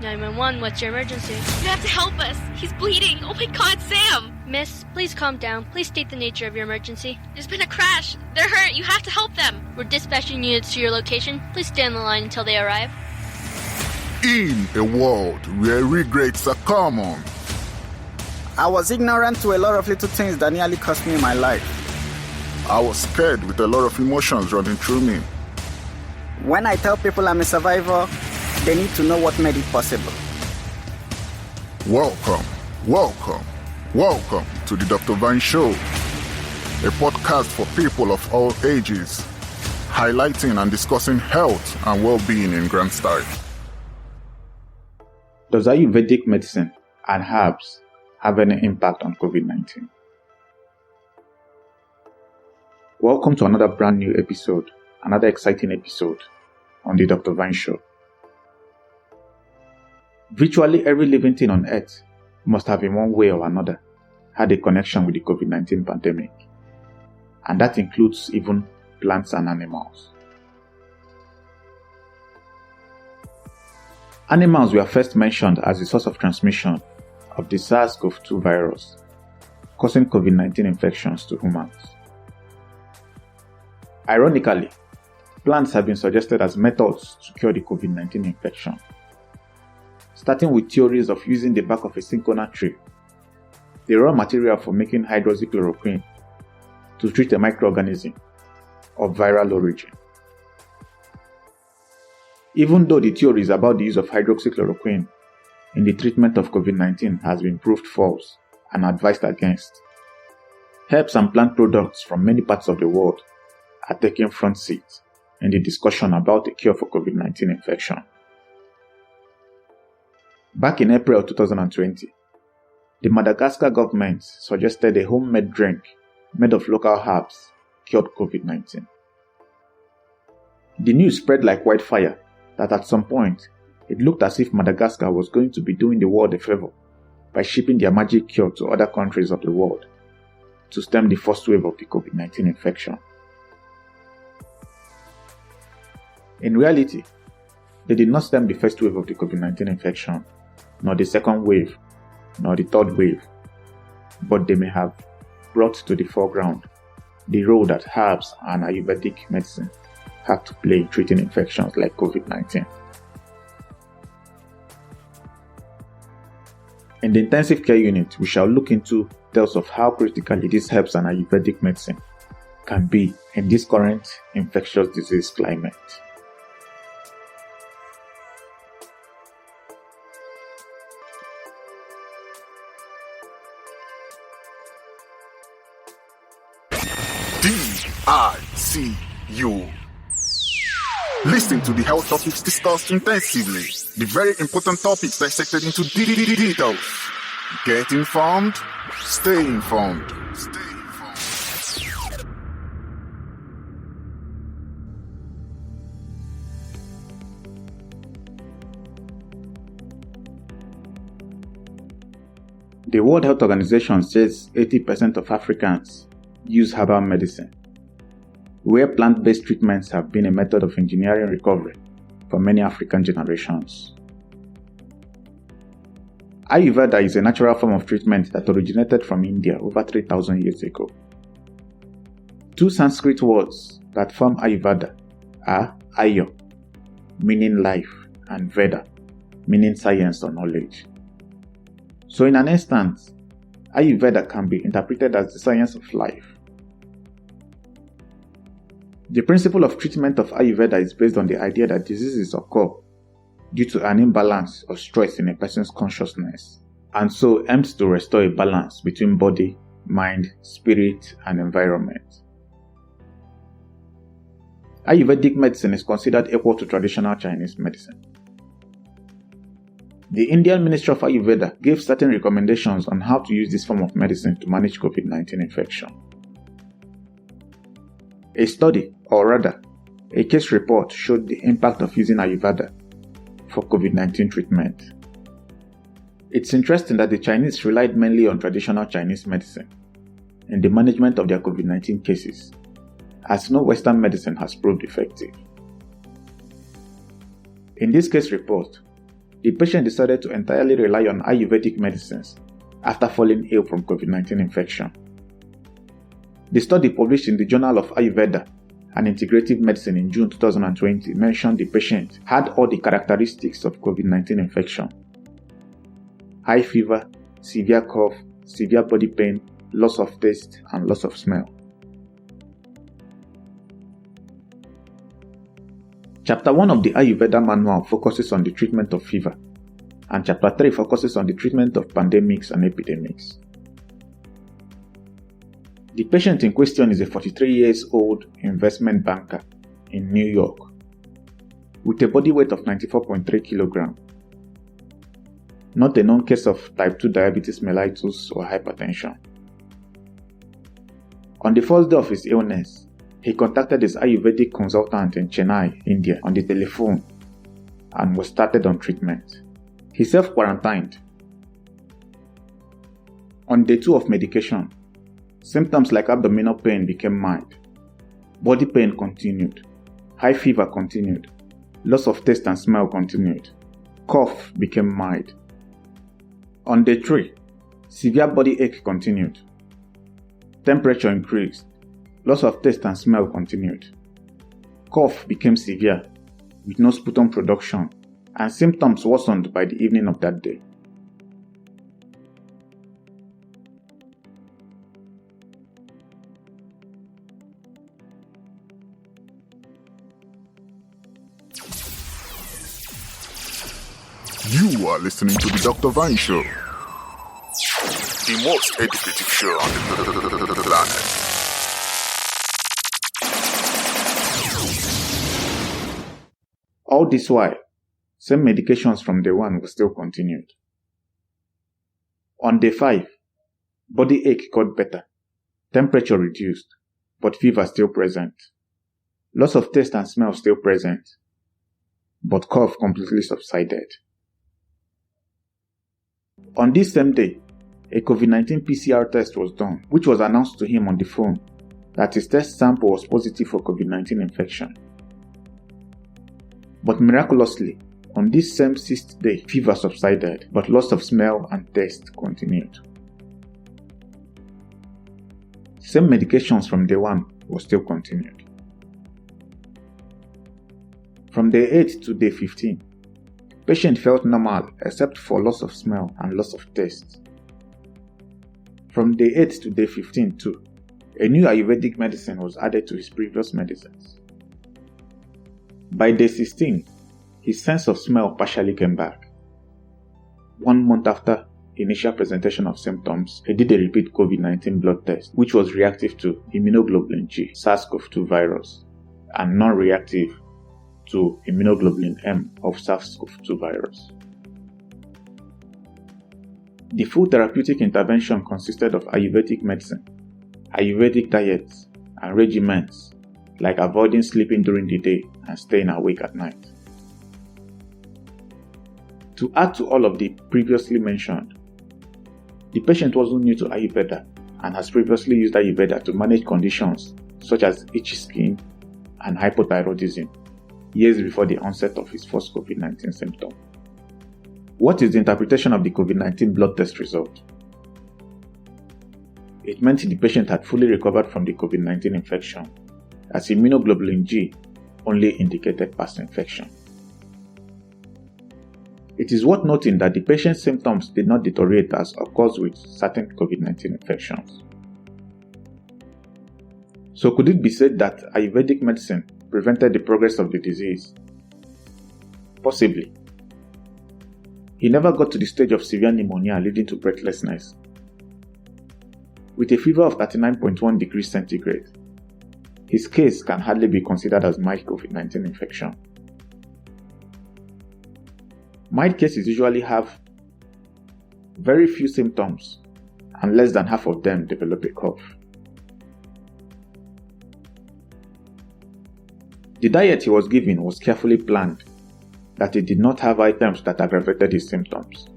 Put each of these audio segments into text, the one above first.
"911, what's your emergency?" You have to help us. He's bleeding. Oh my God, Sam. "Miss, please calm down. Please state the nature of your emergency." There's been a crash. They're hurt. You have to help them. "We're dispatching units to your location. Please stay on the line until they arrive." In a world where regrets are common, I was ignorant to a lot of little things that nearly cost me my life. I was scared with a lot of emotions running through me. When I tell people I'm a survivor, they need to know what made it possible. Welcome to the Dr. Vine Show, a podcast for people of all ages, highlighting and discussing health and well-being in grand style. Does Ayurvedic medicine and herbs have any impact on COVID-19? Welcome to another brand new episode, another exciting episode on the Dr. Vine Show. Virtually every living thing on earth must have in one way or another had a connection with the COVID-19 pandemic, and that includes even plants and animals. Animals were first mentioned as the source of transmission of the SARS-CoV-2 virus, causing COVID-19 infections to humans. Ironically, plants have been suggested as methods to cure the COVID-19 infection, starting with theories of using the bark of a cinchona tree, the raw material for making hydroxychloroquine, to treat a microorganism of viral origin. Even though the theories about the use of hydroxychloroquine in the treatment of COVID-19 has been proved false and advised against, herbs and plant products from many parts of the world are taking front seat in the discussion about a cure for COVID-19 infection. Back in April 2020, the Madagascar government suggested a homemade drink made of local herbs cured COVID-19. The news spread like wildfire that at some point, it looked as if Madagascar was going to be doing the world a favor by shipping their magic cure to other countries of the world to stem the first wave of the COVID-19 infection. In reality, they did not stem the first wave of the COVID-19 infection, nor the second wave, nor the third wave, but they may have brought to the foreground the role that herbs and Ayurvedic medicine have to play in treating infections like COVID-19. In the intensive care unit, we shall look into details of how critically these herbs and Ayurvedic medicine can be in this current infectious disease climate. DICU. Listen to the health topics discussed intensively, the very important topics dissected into details. Get informed, stay informed. The World Health Organization says 80% of Africans use herbal medicine, where plant-based treatments have been a method of engineering recovery for many African generations. Ayurveda is a natural form of treatment that originated from India over 3,000 years ago. Two Sanskrit words that form Ayurveda are Ayur, meaning life, and Veda, meaning science or knowledge. So in an instance, Ayurveda can be interpreted as the science of life. The principle of treatment of Ayurveda is based on the idea that diseases occur due to an imbalance or stress in a person's consciousness, and so aims to restore a balance between body, mind, spirit, and environment. Ayurvedic medicine is considered equal to traditional Chinese medicine. The Indian Ministry of Ayurveda gave certain recommendations on how to use this form of medicine to manage COVID-19 infection. A study, or rather, a case report showed the impact of using Ayurveda for COVID-19 treatment. It's interesting that the Chinese relied mainly on traditional Chinese medicine in the management of their COVID-19 cases, as no Western medicine has proved effective. In this case report, the patient decided to entirely rely on Ayurvedic medicines after falling ill from COVID-19 infection. The study published in the Journal of Ayurveda and Integrative Medicine in June 2020 mentioned the patient had all the characteristics of COVID-19 infection: high fever, severe cough, severe body pain, loss of taste, and loss of smell. Chapter 1 of the Ayurveda manual focuses on the treatment of fever, and Chapter 3 focuses on the treatment of pandemics and epidemics. The patient in question is a 43-year-old investment banker in New York with a body weight of 94.3 kg, not a known case of type 2 diabetes mellitus or hypertension. On the first day of his illness, he contacted his Ayurvedic consultant in Chennai, India, on the telephone and was started on treatment. He self-quarantined. On day 2 of medication, symptoms like abdominal pain became mild. Body pain continued. High fever continued. Loss of taste and smell continued. Cough became mild. On day 3, severe body ache continued. Temperature increased. Loss of taste and smell continued. Cough became severe with no sputum production, and symptoms worsened by the evening of that day. You are listening to the Dr. Vine Show, the most educative show on the planet. All this while, same medications from day 1 were still continued. On day 5, body ache got better, temperature reduced, but fever still present. Loss of taste and smell still present, but cough completely subsided. On this same day, a COVID-19 PCR test was done, which was announced to him on the phone that his test sample was positive for COVID-19 infection. But miraculously, on this same 6th day, fever subsided, but loss of smell and taste continued. Same medications from day 1 were still continued. From day 8 to day 15, patient felt normal except for loss of smell and loss of taste. From day 8 to day 15 too, a new Ayurvedic medicine was added to his previous medicines. By day 16, his sense of smell partially came back. 1 month after initial presentation of symptoms, he did a repeat COVID-19 blood test, which was reactive to immunoglobulin G, SARS-CoV-2 virus, and non-reactive to immunoglobulin M of SARS-CoV-2 virus. The full therapeutic intervention consisted of Ayurvedic medicine, Ayurvedic diets, and regimens like avoiding sleeping during the day and staying awake at night. To add to all of the previously mentioned, the patient wasn't new to Ayurveda and has previously used Ayurveda to manage conditions such as itchy skin and hypothyroidism years before the onset of his first COVID-19 symptom. What is the interpretation of the COVID-19 blood test result? It meant the patient had fully recovered from the COVID-19 infection, as immunoglobulin G only indicated past infection. It is worth noting that the patient's symptoms did not deteriorate as occurs with certain COVID-19 infections. So could it be said that Ayurvedic medicine prevented the progress of the disease? Possibly. He never got to the stage of severe pneumonia leading to breathlessness. With a fever of 39.1 degrees centigrade, his case can hardly be considered as mild COVID-19 infection. Mild cases usually have very few symptoms, and less than half of them develop a cough. The diet he was given was carefully planned, that it did not have items that aggravated his symptoms.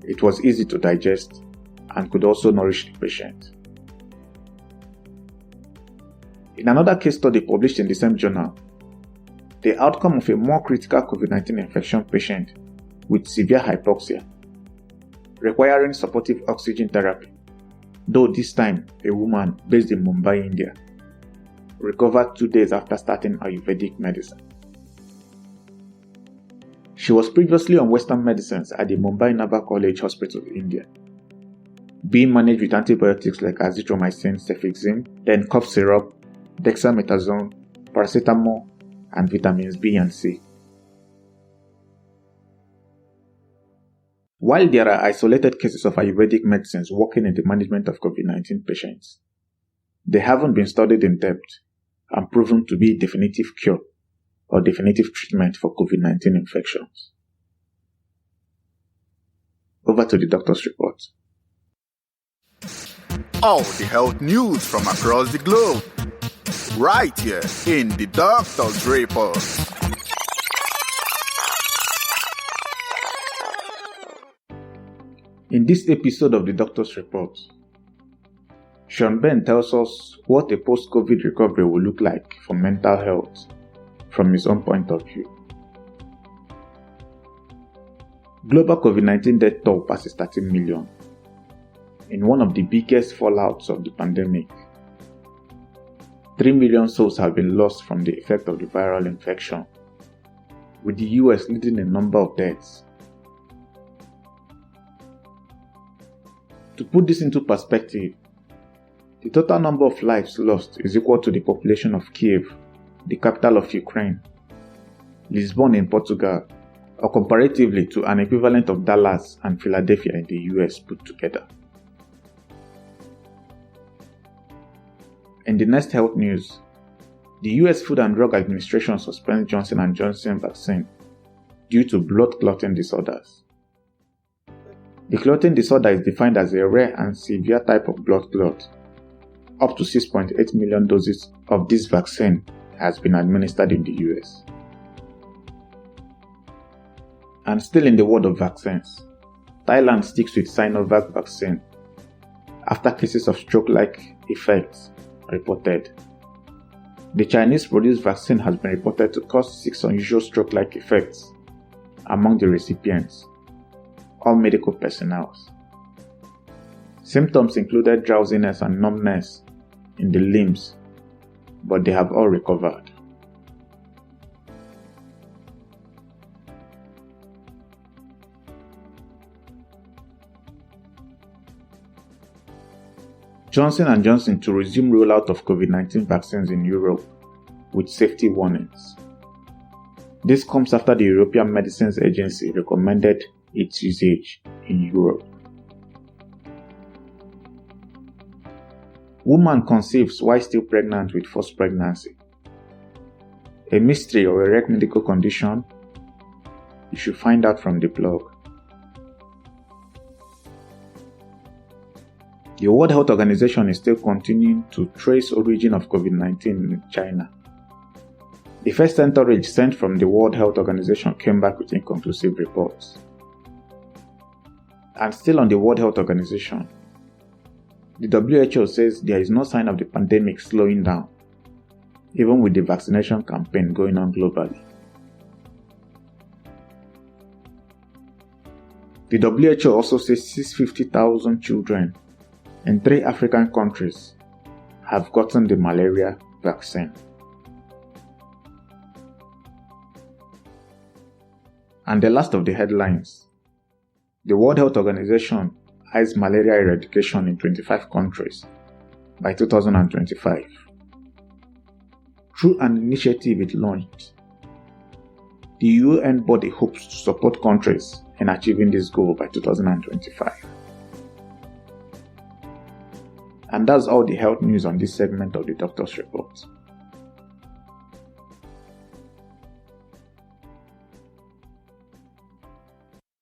It was easy to digest and could also nourish the patient. In another case study published in the same journal, the outcome of a more critical COVID-19 infection patient with severe hypoxia, requiring supportive oxygen therapy, though this time a woman based in Mumbai, India, recovered 2 days after starting Ayurvedic medicine. She was previously on Western medicines at the Mumbai Naval College Hospital, India, being managed with antibiotics like azithromycin, cefixime, then cough syrup, dexamethasone, paracetamol, and vitamins B and C. While there are isolated cases of Ayurvedic medicines working in the management of COVID-19 patients, they haven't been studied in depth and proven to be definitive cure or definitive treatment for COVID-19 infections. Over to the doctor's report. All the health news from across the globe, right here in the Doctor's Report. In this episode of the Doctor's Report, Sean Ben tells us what a post-COVID recovery will look like for mental health from his own point of view. Global COVID-19 death toll passes 13 million in one of the biggest fallouts of the pandemic. 3 million souls have been lost from the effect of the viral infection, with the US leading a number of deaths. To put this into perspective, the total number of lives lost is equal to the population of Kiev, the capital of Ukraine, Lisbon in Portugal, or comparatively to an equivalent of Dallas and Philadelphia in the US put together. In the next health news, the US Food and Drug Administration suspends Johnson & Johnson vaccine due to blood clotting disorders. The clotting disorder is defined as a rare and severe type of blood clot. Up to 6.8 million doses of this vaccine has been administered in the US. And still in the world of vaccines, Thailand sticks with Sinovac vaccine after cases of stroke-like effects reported. The Chinese-produced vaccine has been reported to cause 6 unusual stroke-like effects among the recipients, all medical personnel. Symptoms included drowsiness and numbness in the limbs, but they have all recovered. Johnson & Johnson to resume rollout of COVID-19 vaccines in Europe with safety warnings. This comes after the European Medicines Agency recommended its usage in Europe. Woman conceives while still pregnant with forced pregnancy. A mystery or a rare medical condition? You should find out from the blog. The World Health Organization is still continuing to trace origin of COVID-19 in China. The first entourage sent from the World Health Organization came back with inconclusive reports. And still on the World Health Organization, the WHO says there is no sign of the pandemic slowing down, even with the vaccination campaign going on globally. The WHO also says 650,000 children in 3 African countries have gotten the malaria vaccine. And the last of the headlines, the World Health Organization eyes malaria eradication in 25 countries by 2025. Through an initiative it launched, the UN body hopes to support countries in achieving this goal by 2025. And that's all the health news on this segment of the Doctor's Report.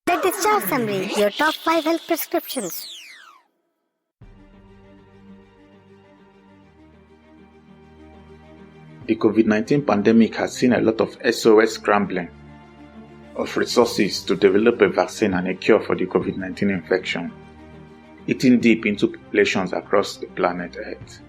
The discharge summary, your top 5 health prescriptions. The COVID-19 pandemic has seen a lot of SOS scrambling of resources to develop a vaccine and a cure for the COVID-19 infection, eating deep into populations across the planet Earth.